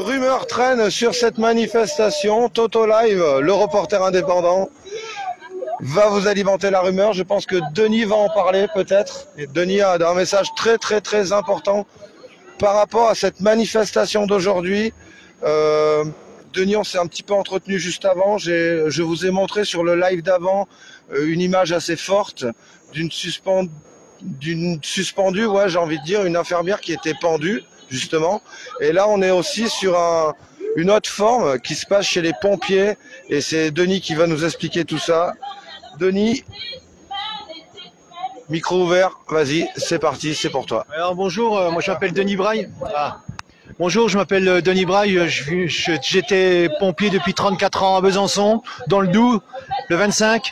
rumeurs traînent sur cette manifestation. Toto Live, le reporter indépendant, va vous alimenter la rumeur. Je pense que Denis va en parler peut-être. Et Denis a un message très important par rapport à cette manifestation d'aujourd'hui. Denis, on s'est un petit peu entretenu juste avant. Je vous ai montré sur le live d'avant une image assez forte d'une suspendue, ouais, j'ai envie de dire, une infirmière qui était pendue, justement. Et là, on est aussi sur une autre forme qui se passe chez les pompiers. Et c'est Denis qui va nous expliquer tout ça. Denis, micro ouvert, vas-y, c'est parti, c'est pour toi. Alors bonjour, moi je m'appelle Denis Braille. Bonjour, je m'appelle Denis Braille, j'étais pompier depuis 34 ans à Besançon, dans le Doubs, le 25.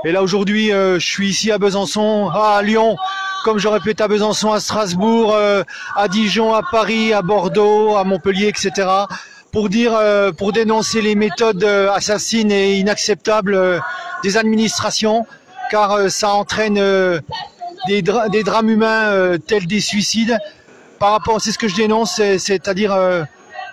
Et là aujourd'hui, je suis ici à Besançon, à Lyon, comme j'aurais pu être à Besançon, à Strasbourg, à Dijon, à Paris, à Bordeaux, à Montpellier, etc. Pour dénoncer les méthodes assassines et inacceptables des administrations, car ça entraîne des drames humains tels des suicides. Par rapport, c'est ce que je dénonce, c'est-à-dire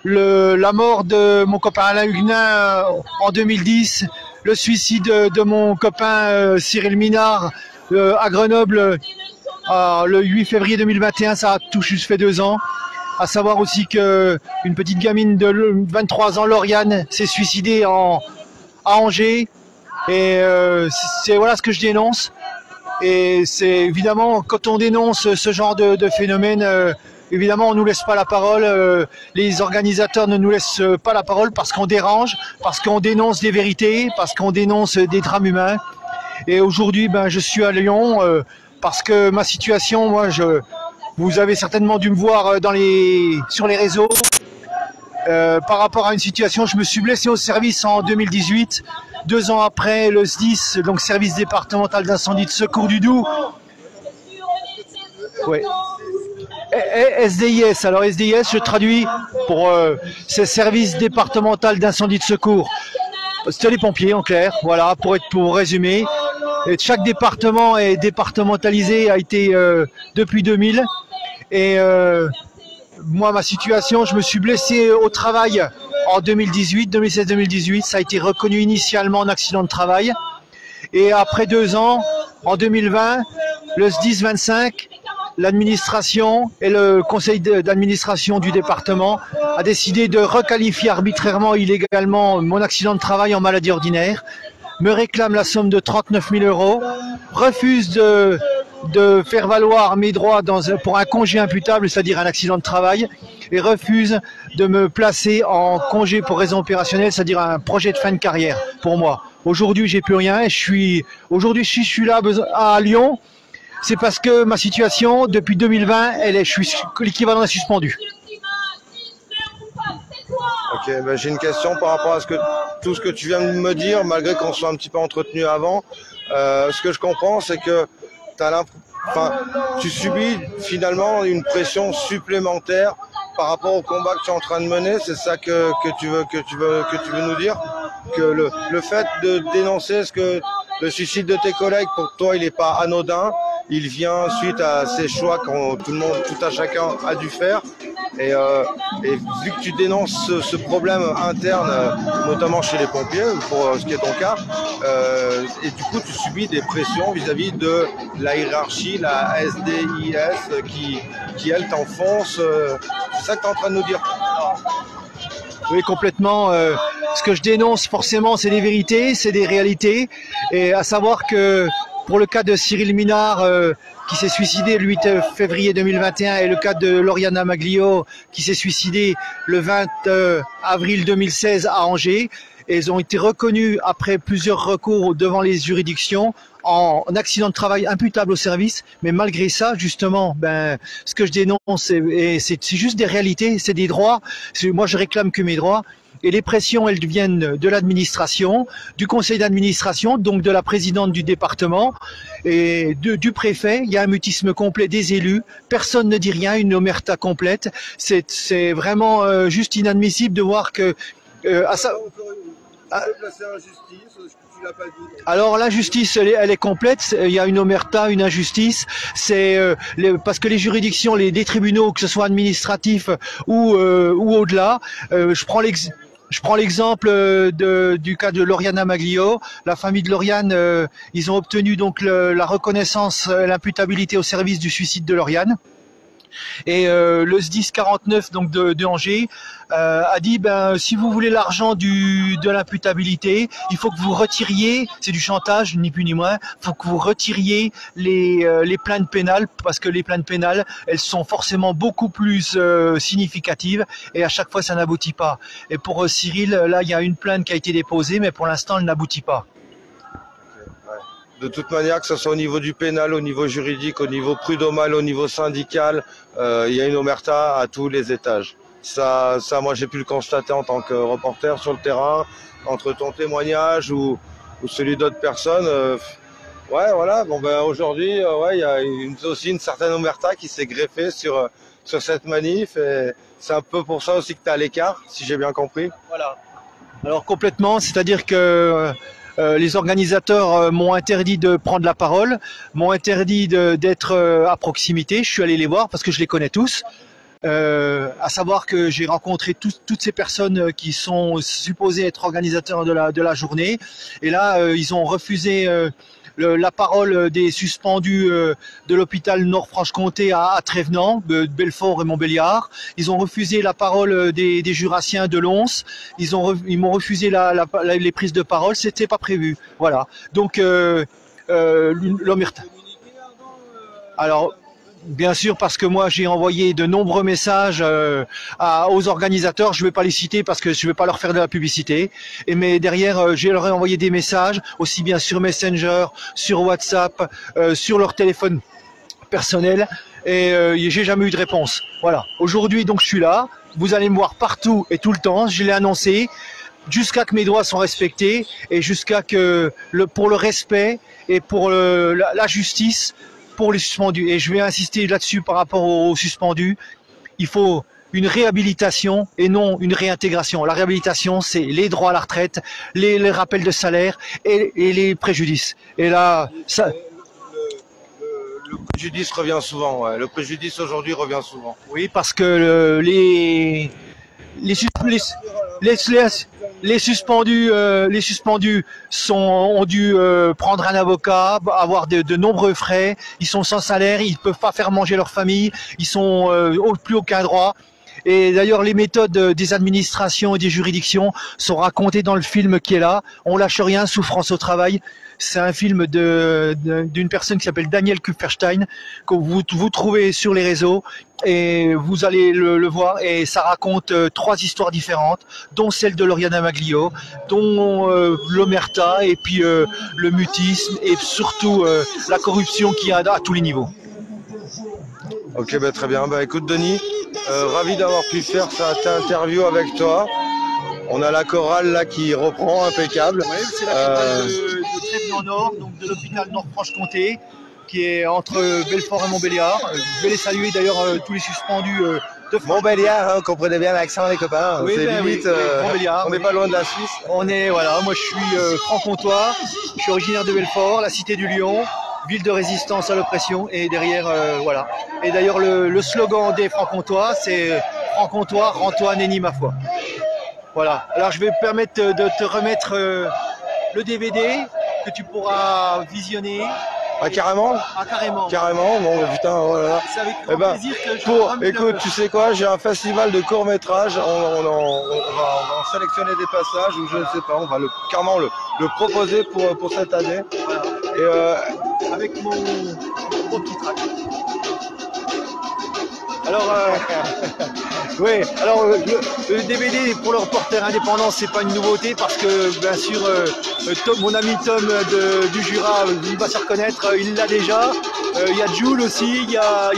la mort de mon copain Alain Huguenin en 2010, le suicide de mon copain Cyril Minard à Grenoble le 8 février 2021, ça a tout juste fait 2 ans. À savoir aussi qu'une petite gamine de 23 ans, Lauriane, s'est suicidée à Angers. Et voilà ce que je dénonce. Et c'est évidemment, quand on dénonce ce genre de phénomène, évidemment on ne nous laisse pas la parole. Les organisateurs ne nous laissent pas la parole parce qu'on dérange, parce qu'on dénonce des vérités, parce qu'on dénonce des drames humains. Et aujourd'hui, je suis à Lyon parce que ma situation, vous avez certainement dû me voir sur les réseaux. Par rapport à une situation, je me suis blessé au service en 2018. 2 ans après, le SDIS, donc service départemental d'incendie de secours du Doubs. Ouais. SDIS, alors SDIS, je traduis pour c'est service départemental d'incendie de secours. C'était les pompiers en clair, voilà, pour résumer. Et chaque département est départementalisé, a été depuis 2000. Et moi, ma situation, je me suis blessé au travail en 2016-2018. Ça a été reconnu initialement en accident de travail. Et après 2 ans, en 2020, le SDIS 25, l'administration et le conseil d'administration du département a décidé de requalifier arbitrairement et illégalement mon accident de travail en maladie ordinaire, me réclame la somme de 39 000 €, refuse de faire valoir mes droits pour un congé imputable, c'est-à-dire un accident de travail, et refuse de me placer en congé pour raison opérationnelle, c'est-à-dire un projet de fin de carrière pour moi. Aujourd'hui, j'ai plus rien et aujourd'hui, si je suis là à Lyon, c'est parce que ma situation, depuis 2020, je suis l'équivalent d'un suspendu. Ok, j'ai une question par rapport à tout ce que tu viens de me dire, malgré qu'on soit un petit peu entretenu avant. Ce que je comprends, c'est que tu subis finalement une pression supplémentaire par rapport au combat que tu es en train de mener. C'est ça que tu veux nous dire, que le fait de dénoncer le suicide de tes collègues, pour toi, il n'est pas anodin. Il vient suite à ces choix que tout à chacun a dû faire. Et vu que tu dénonces ce problème interne, notamment chez les pompiers, pour ce qui est ton cas, et du coup tu subis des pressions vis-à-vis de la hiérarchie, la SDIS, qui elle t'enfonce. C'est ça que tu es en train de nous dire? Oui, complètement. Ce que je dénonce forcément, c'est des vérités, c'est des réalités. Et à savoir que pour le cas de Cyril Minard, qui s'est suicidé le 8 février 2021, et le cas de Lauriana Maglio, qui s'est suicidé le 20 avril 2016 à Angers, ils ont été reconnus après plusieurs recours devant les juridictions en accident de travail imputable au service. Mais malgré ça, justement, ce que je dénonce, c'est juste des réalités, c'est des droits. Moi, je réclame que mes droits. Et les pressions, elles viennent de l'administration, du conseil d'administration, donc de la présidente du département et du préfet. Il y a un mutisme complet des élus. Personne ne dit rien, une omerta complète. C'est vraiment juste inadmissible de voir que Ah. Placé en justice, tu l'as pas dit. Alors la justice, elle est complète. Il y a une omerta, une injustice. C'est parce que les juridictions, les tribunaux, que ce soit administratifs ou au-delà, je prends l'exemple du cas de Lauriana Maglio. La famille de Lauriane, ils ont obtenu donc la reconnaissance, l'imputabilité au service du suicide de Lauriane. Et le SDIS 49 donc de Angers a dit si vous voulez l'argent de l'imputabilité, il faut que vous retiriez, c'est du chantage ni plus ni moins, il faut que vous retiriez les plaintes pénales, parce que les plaintes pénales elles sont forcément beaucoup plus significatives et à chaque fois ça n'aboutit pas. Et pour Cyril, là il y a une plainte qui a été déposée mais pour l'instant elle n'aboutit pas. De toute manière, que ce soit au niveau du pénal, au niveau juridique, au niveau prud'homal, au niveau syndical, il y a une omerta à tous les étages. Ça, moi, j'ai pu le constater en tant que reporter sur le terrain, entre ton témoignage ou celui d'autres personnes. Ouais, voilà. Bon, aujourd'hui, il y a aussi une certaine omerta qui s'est greffée sur cette manif. Et c'est un peu pour ça aussi que tu es à l'écart, si j'ai bien compris. Voilà. Alors complètement, c'est-à-dire que les organisateurs m'ont interdit de prendre la parole, m'ont interdit d'être à proximité. Je suis allé les voir parce que je les connais tous. À savoir que j'ai rencontré toutes ces personnes qui sont supposées être organisateurs de la journée. Et là, ils ont refusé la parole des suspendus de l'hôpital Nord-Franche-Comté à Trévenans, de Belfort et Montbéliard. Ils ont refusé la parole des Jurassiens de Lons. Ils m'ont refusé les prises de parole. C'était pas prévu. Voilà. Donc l'omerta. Alors. Bien sûr, parce que moi j'ai envoyé de nombreux messages aux organisateurs. Je ne vais pas les citer parce que je ne vais pas leur faire de la publicité. Mais derrière, je leur ai envoyé des messages, aussi bien sur Messenger, sur WhatsApp, sur leur téléphone personnel. Et j'ai jamais eu de réponse. Voilà. Aujourd'hui, donc je suis là. Vous allez me voir partout et tout le temps. Je l'ai annoncé. Jusqu'à que mes droits sont respectés et jusqu'à que pour le respect et pour la justice. Pour les suspendus, et je vais insister là-dessus par rapport aux suspendus, il faut une réhabilitation et non une réintégration. La réhabilitation, c'est les droits à la retraite, les rappels de salaire et les préjudices. Et là, ça... Le préjudice revient souvent, ouais. Le préjudice aujourd'hui revient souvent. Oui, parce que les suspendus ont dû prendre un avocat, avoir de nombreux frais, ils sont sans salaire, ils ne peuvent pas faire manger leur famille, ils sont plus aucun droit. Et d'ailleurs, les méthodes des administrations et des juridictions sont racontées dans le film qui est là. On lâche rien, souffrance au travail. C'est un film d'une personne qui s'appelle Daniel Kupferstein, que vous trouvez sur les réseaux et vous allez le voir. Et ça raconte 3 histoires différentes, dont celle de Lauriana Maglio, dont l'omerta et puis le mutisme et surtout la corruption qu'il y a à tous les niveaux. Ok, très bien. Écoute Denis, ravi d'avoir pu faire cette interview avec toi. On a la chorale là qui reprend, impeccable. Oui, c'est la chorale de Trévenans Nord, donc de l'hôpital Nord-Franche-Comté, qui est entre Belfort et Montbéliard. Je vais les saluer d'ailleurs tous les suspendus de Montbéliard, comprenez bien l'accent les copains. Oui, c'est limite, Montbéliard. On n'est pas loin de la Suisse. On est, voilà, moi je suis franc-comtois, je suis originaire de Belfort, la cité du Lion, ville de résistance à l'oppression, et derrière, voilà. Et d'ailleurs le slogan des franc-comtois, c'est franc-comtois, rends-toi, nenni ma foi. Voilà, alors je vais me permettre de te remettre le DVD que tu pourras visionner. Ah carrément? Ah carrément. Carrément, bon putain, voilà. C'est avec grand plaisir que je écoute, tu sais quoi, j'ai un festival de court-métrage, on va en sélectionner des passages, ou je ne sais pas, on va carrément le proposer pour cette année. Voilà. Et avec mon petit track. Alors, oui, alors le DVD pour le reporter indépendant, c'est pas une nouveauté parce que bien sûr, mon ami Tom du Jura, il va se reconnaître, il l'a déjà. Il y a Jules aussi, il y a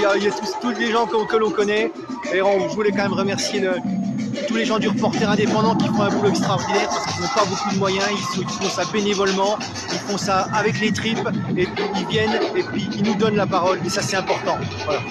tous les gens que l'on connaît. Et je voulais quand même remercier tous les gens du reporter indépendant qui font un boulot extraordinaire parce qu'ils n'ont pas beaucoup de moyens, ils font ça bénévolement, ils font ça avec les tripes et puis ils viennent et puis ils nous donnent la parole et ça c'est important. Voilà.